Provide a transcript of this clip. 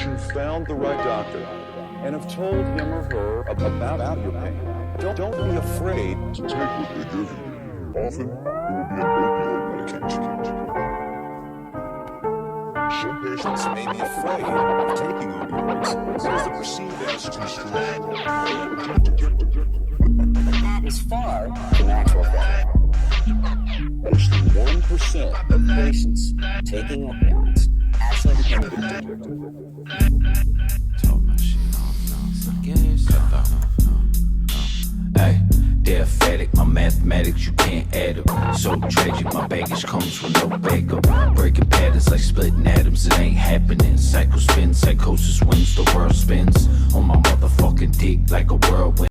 you found the right doctor and have told him or her about your pain, don't be afraid to take what they give you. Often, it will be an opioid medication. Some patients may be afraid of taking opioids because they're perceived as too strong. That is far from actual fact. Less than 1% of patients taking opioids actually become addicted. Told my shit off, no. Guess cut off. Hey, they're phatic, my mathematics, you can't add up. So tragic, my baggage comes with no backup. Breaking patterns like splitting atoms, it ain't happening. Cycle spins, psychosis wins, the world spins. On my motherfucking dick like a whirlwind.